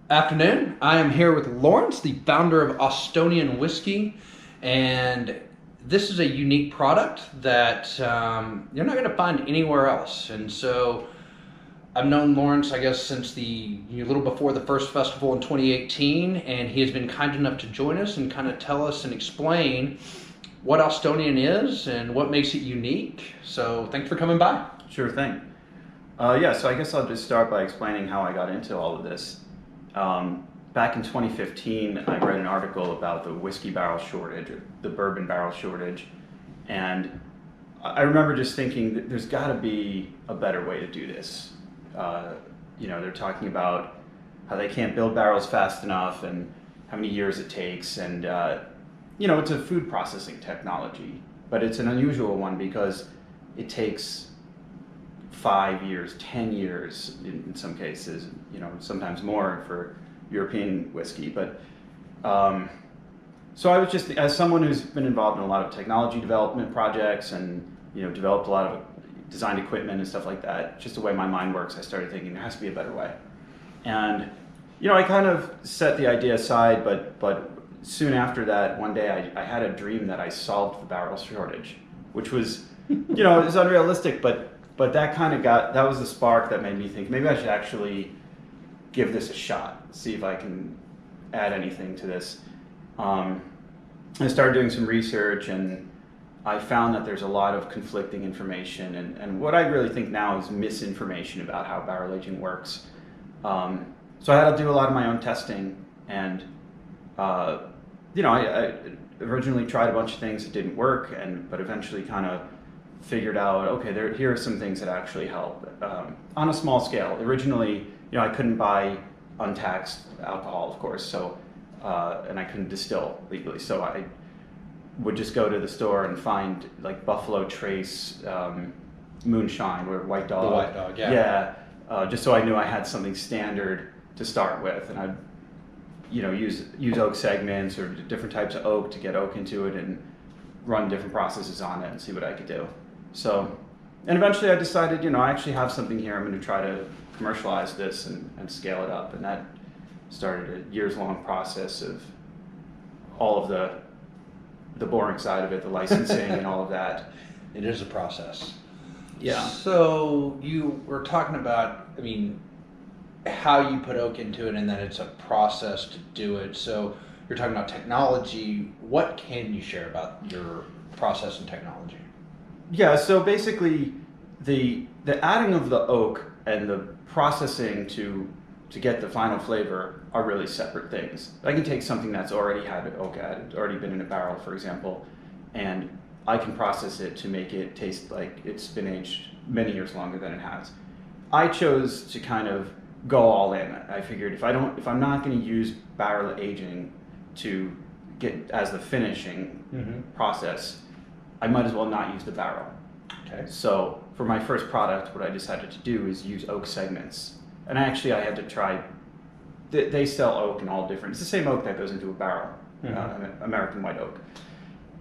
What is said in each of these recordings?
Afternoon. I am here with Lawrence, the founder of Austonian Whiskey, and this is a unique product that you're not going to find anywhere else. And so I've known Lawrence, I guess, since a little before the first festival in 2018, and he has been kind enough to join us and kind of tell us and explain what Austonian is and what makes it unique. So thanks for coming by. Sure thing. So I guess I'll just start by explaining how I got into all of this. Back in 2015, I read an article about the whiskey barrel shortage, or the bourbon barrel shortage, and I remember just thinking that there's got to be a better way to do this. They're talking about how they can't build barrels fast enough and how many years it takes, and it's a food processing technology, but it's an unusual one because it takes 5 years, 10 years in some cases, sometimes more for European whiskey. But so I was just, as someone who's been involved in a lot of technology development projects and developed a lot of designed equipment and stuff like that, just the way my mind works, I started thinking there has to be a better way. And I kind of set the idea aside, but soon after that, one day I had a dream that I solved the barrel shortage, which was, it was unrealistic, but that kind of that was the spark that made me think maybe I should actually give this a shot, see if I can add anything to this. I started doing some research, and I found that there's a lot of conflicting information, and what I really think now is misinformation about how barrel aging works. So I had to do a lot of my own testing, and I originally tried a bunch of things that didn't work, but eventually kind of figured out, okay, here are some things that actually help on a small scale. Originally, I couldn't buy untaxed alcohol, of course, so and I couldn't distill legally, so I would just go to the store and find like Buffalo Trace moonshine or White Dog. The White Dog, yeah. Yeah, just so I knew I had something standard to start with, and I'd use oak segments or different types of oak to get oak into it and run different processes on it and see what I could do. So, and eventually I decided, I actually have something here. I'm going to try to commercialize this and scale it up. And that started a years-long process of all of the boring side of it, the licensing and all of that. It is a process. Yeah. So you were talking about, how you put oak into it, and then it's a process to do it. So you're talking about technology. What can you share about your process and technology? Yeah, so basically the adding of the oak and the processing to get the final flavor are really separate things. I can take something that's already had oak added, already been in a barrel, for example, and I can process it to make it taste like it's been aged many years longer than it has. I chose to kind of go all in. I figured if I'm not going to use barrel aging to get as the finishing process, I might as well not use the barrel. Okay. So for my first product, what I decided to do is use oak segments. And actually I had to try, they sell oak in all different, it's the same oak that goes into a barrel, American white oak.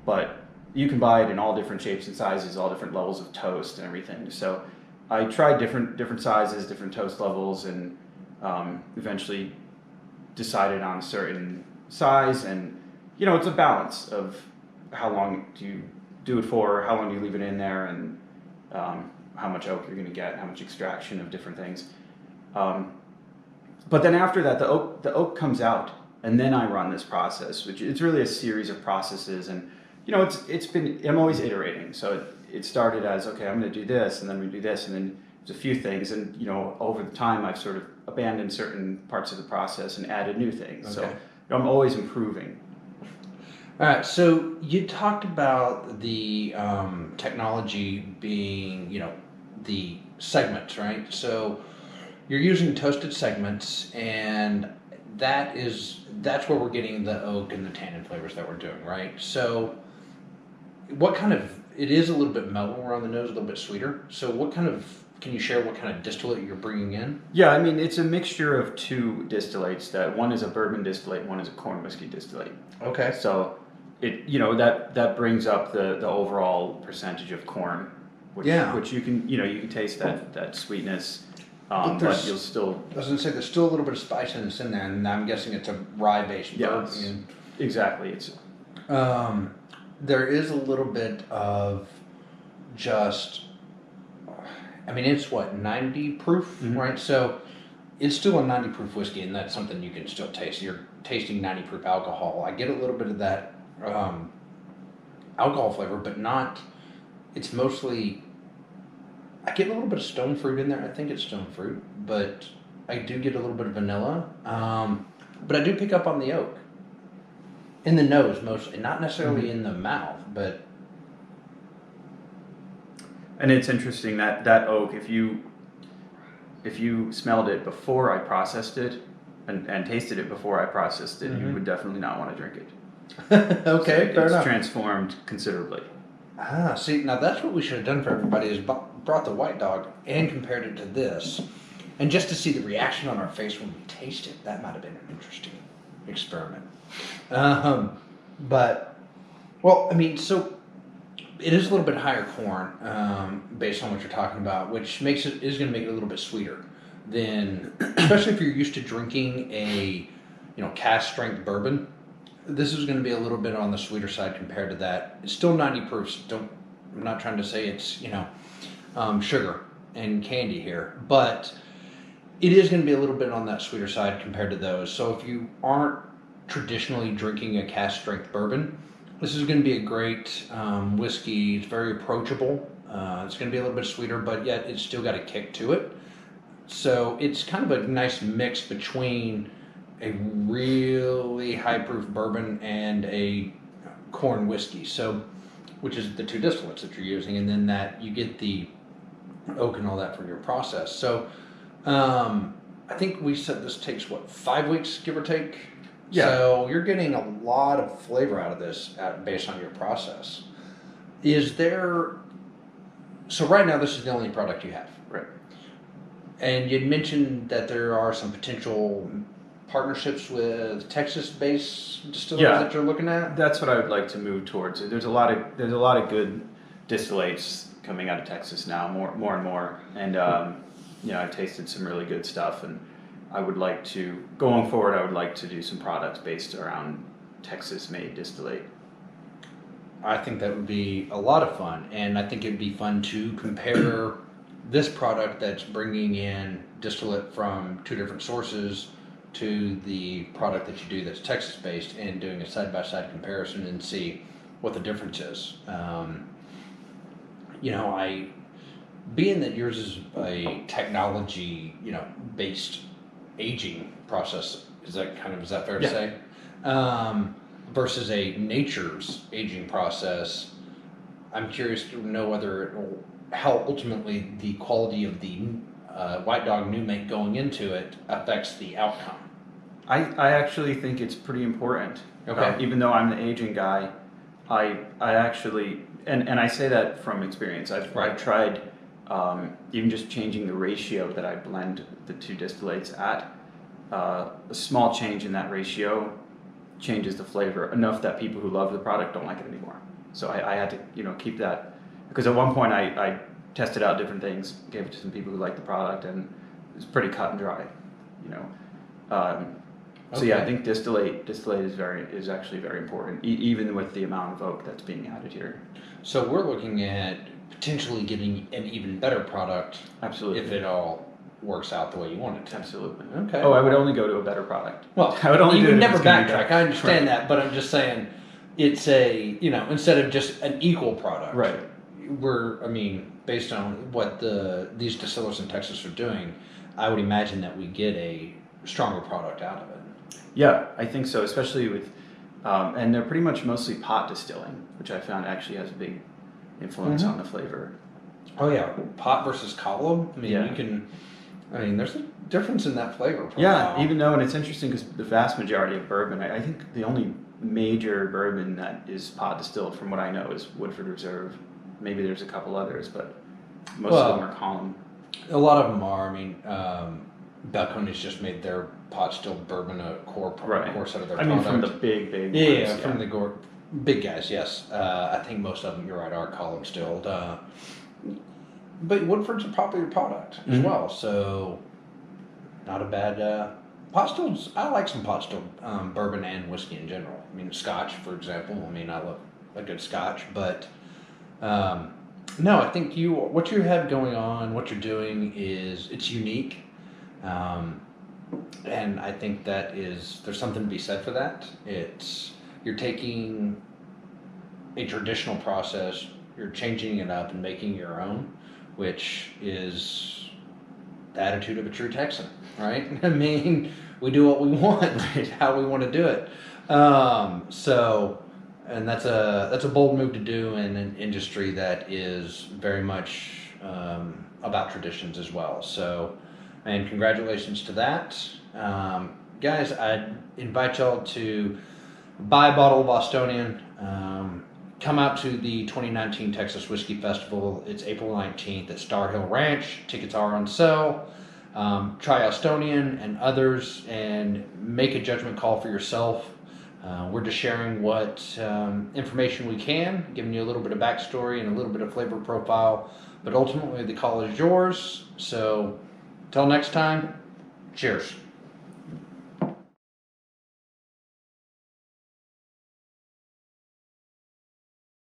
But you can buy it in all different shapes and sizes, all different levels of toast and everything. So I tried different sizes, different toast levels, and eventually decided on a certain size. And it's a balance of how long do you do it for, how long do you leave it in there, and how much oak you're going to get, how much extraction of different things. But then after that, the oak comes out, and then I run this process, which it's really a series of processes. And I'm always iterating. So it started as, okay, I'm going to do this, and then we do this, and then there's a few things, and over the time I've sort of abandoned certain parts of the process and added new things. Okay. So I'm always improving. All right, so you talked about the technology being, the segments, right? So you're using toasted segments, and that's where we're getting the oak and the tannin flavors that we're doing, right? So it is a little bit mellower on the nose, a little bit sweeter. So can you share what kind of distillate you're bringing in? Yeah, it's a mixture of two distillates. That one is a bourbon distillate, one is a corn whiskey distillate. Okay. So that brings up the overall percentage of corn, which you can taste that sweetness. but you'll still. I was going to say there's still a little bit of spiciness in there, and I'm guessing it's a rye-based bourbon. Exactly. It's. There is a little bit of just. I mean, it's what 90 proof, right? So it's still a 90 proof whiskey, and that's something you can still taste. You're tasting 90 proof alcohol. I get a little bit of that alcohol flavor, but not. It's mostly. I get a little bit of stone fruit in there. I think it's stone fruit, but I do get a little bit of vanilla. But I do pick up on the oak. In the nose mostly, not necessarily in the mouth, but. And it's interesting that oak, if you smelled it before I processed it and tasted it before I processed it, you would definitely not want to drink it. Okay, fair enough. It's transformed considerably. Ah, see, now that's what we should have done for everybody is brought the White Dog and compared it to this. And just to see the reaction on our face when we taste it, that might have been an interesting experiment. But, well, I mean, so it is a little bit higher corn based on what you're talking about, which is going to make it a little bit sweeter than, especially if you're used to drinking a, cask strength bourbon. This is going to be a little bit on the sweeter side compared to that. It's still 90 proofs. I'm not trying to say it's, sugar and candy here, but it is going to be a little bit on that sweeter side compared to those. So if you aren't traditionally drinking a cask strength bourbon, this is going to be a great whiskey. It's very approachable. It's going to be a little bit sweeter, but yet it's still got a kick to it. So it's kind of a nice mix between a really high proof bourbon and a corn whiskey. So, which is the two distillates that you're using, and then that you get the oak and all that from your process. So, I think we said this takes 5 weeks, give or take. Yeah. So you're getting a lot of flavor out of this based on your process. So right now this is the only product you have. Right. And you'd mentioned that there are some potential partnerships with Texas-based distillers that you're looking at. That's what I would like to move towards. There's a lot of good distillates coming out of Texas now, more and more. And I've tasted some really good stuff, and I would like to, going forward, I would like to do some products based around Texas-made distillate. I think that would be a lot of fun, and I think it would be fun to compare this product that's bringing in distillate from two different sources to the product that you do that's Texas-based, and doing a side-by-side comparison and see what the difference is. Being that yours is a technology, based aging process, is that fair to say? Versus a nature's aging process, I'm curious to know how ultimately the quality of the White Dog new make going into it affects the outcome. I actually think it's pretty important. Okay. Even though I'm the aging guy, I actually, and I say that from experience. I've tried even just changing the ratio that I blend the two distillates at. A small change in that ratio changes the flavor enough that people who love the product don't like it anymore. So I had to keep that, because at one point I tested out different things, gave it to some people who liked the product, and it's pretty cut and dry. So yeah, I think distillate is actually very important, even with the amount of oak that's being added here. So we're looking at potentially getting an even better product. Absolutely. If it all works out the way you want it to. Absolutely. Okay. Oh, I would only go to a better product. Well, I would only you do would it never backtrack. I understand that, but I'm just saying it's instead of just an equal product. Right. Based on what these distillers in Texas are doing, I would imagine that we get a stronger product out of it. Yeah, I think so, especially with, and they're pretty much mostly pot distilling, which I found actually has a big influence on the flavor. Oh yeah, pot versus column. There's a difference in that flavor profile. Yeah, even though, and it's interesting because the vast majority of bourbon, I think the only major bourbon that is pot distilled, from what I know, is Woodford Reserve. Maybe there's a couple others, but most of them are column. A lot of them are. Balcones just made their pot distilled bourbon a core set of their product. From the big ones, from the big guys, yes. I think most of them, you're right, are column distilled. but Woodford's a popular product as well, so not a bad pot stills. I like some pot still bourbon and whiskey in general. I mean, Scotch, for example. I mean, I love a good Scotch, but no, I think what you have going on, what you're doing it's unique, and I think there's something to be said for that. You're taking a traditional process, you're changing it up and making it your own, which is the attitude of a true Texan, right? I mean, we do what we want, how we want to do it. And that's a bold move to do in an industry that is very much about traditions as well. So, and congratulations to that. Guys, I invite y'all to buy a bottle of Austonian. Come out to the 2019 Texas Whiskey Festival. It's April 19th at Star Hill Ranch. Tickets are on sale. Try Austonian and others and make a judgment call for yourself. We're just sharing what information we can, giving you a little bit of backstory and a little bit of flavor profile, but ultimately the call is yours. So, till next time, cheers.